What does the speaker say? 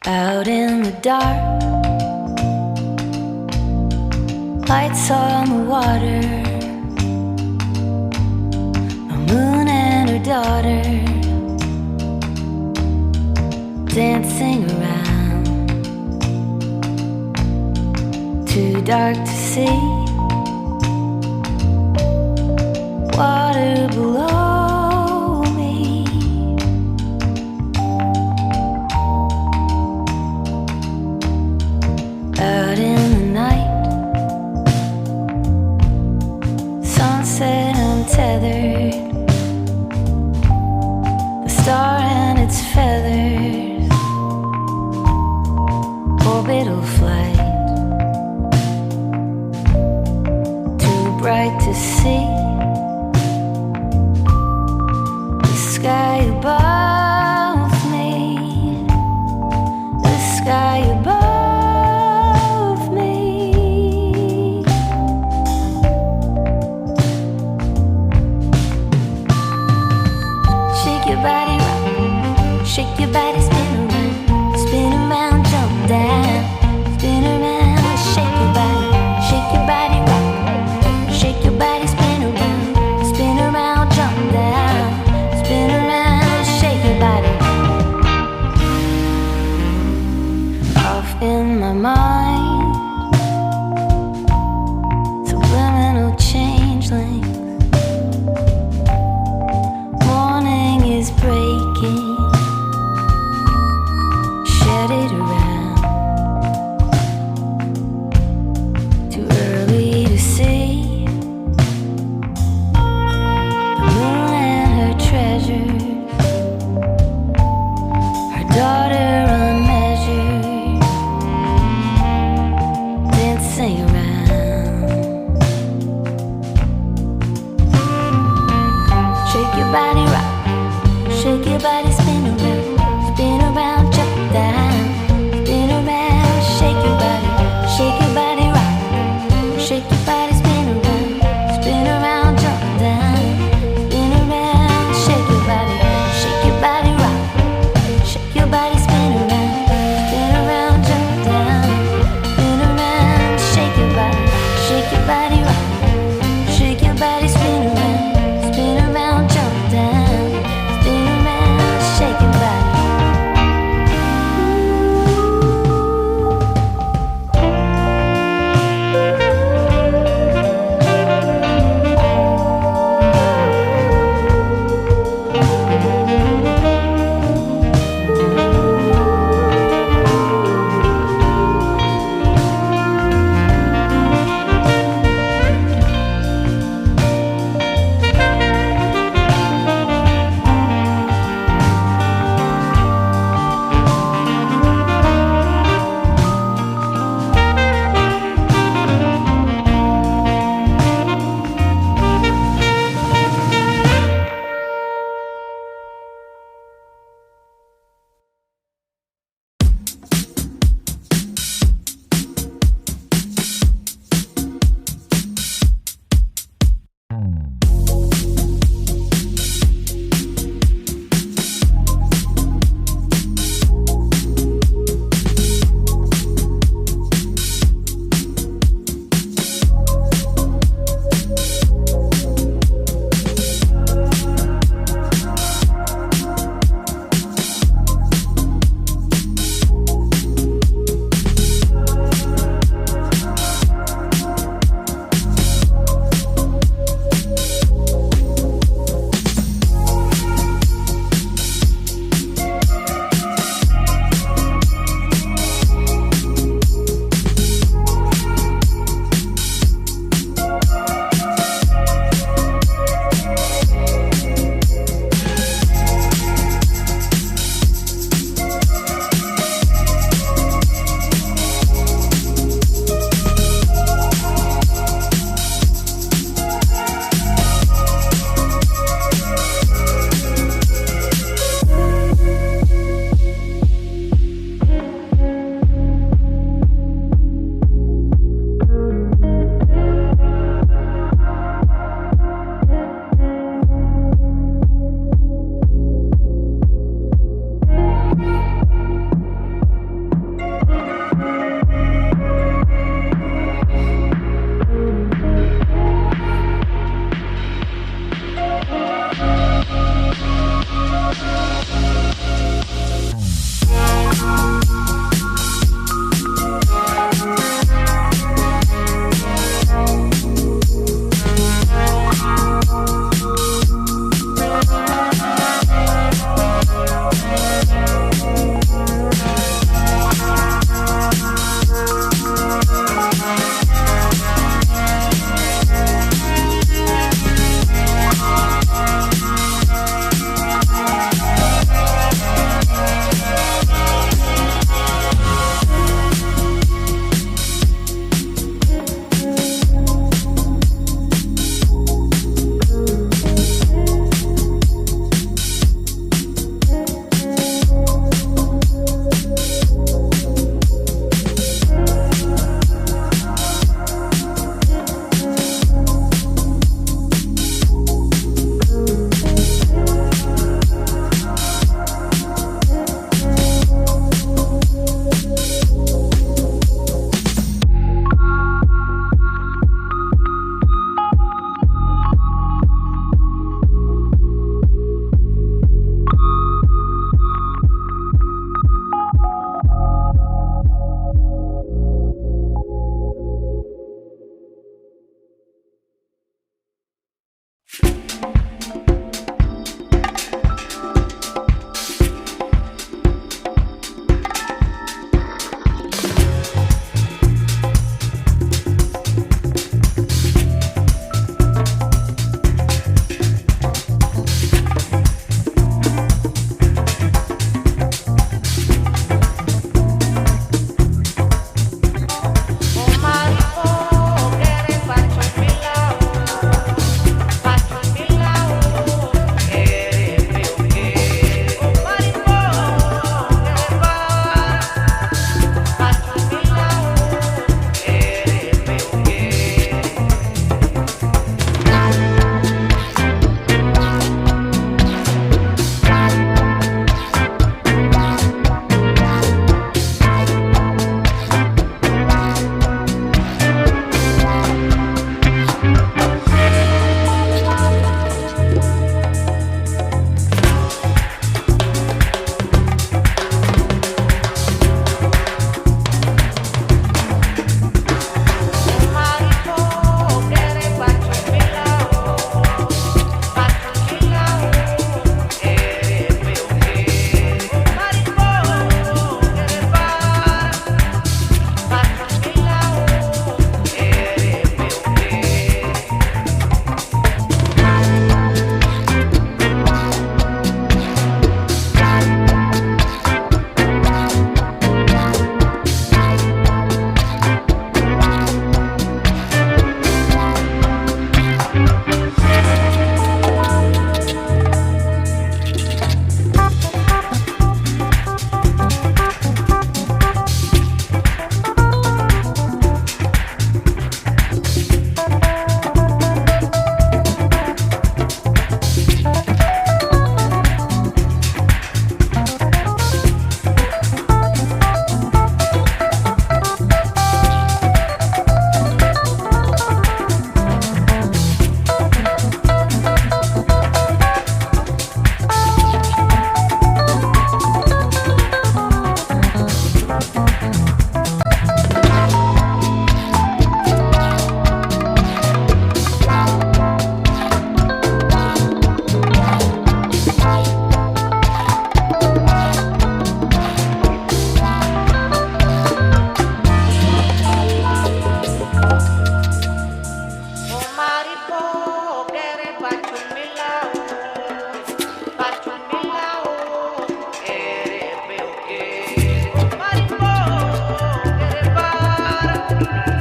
Out in the dark, lights on the water, a moon and her daughter dancing around, too dark to see, water below me. Out in the night, sunset untethered, the star and its feathers, orbital flight, too bright to see, the sky above me, the sky above me. Shake your body rock, shake your body spin around, jump down, spin around, shake your body rock, shake your body spin around, jump down, spin around, shake your body. Off in my mind, subliminal changelings. Morning is breaking, shed it around, too early to see the moon and her treasures, her daughter unmeasured, dancing around. Shake your body rock, shake your body spin around, jump down, spin around, shake your body rock, shake your body spin around, jump down, spin around, shake your body rock, shake your body spin around, jump down, spin around, shake your body rock, shake your body spin around, jump down, spin around, shake rock.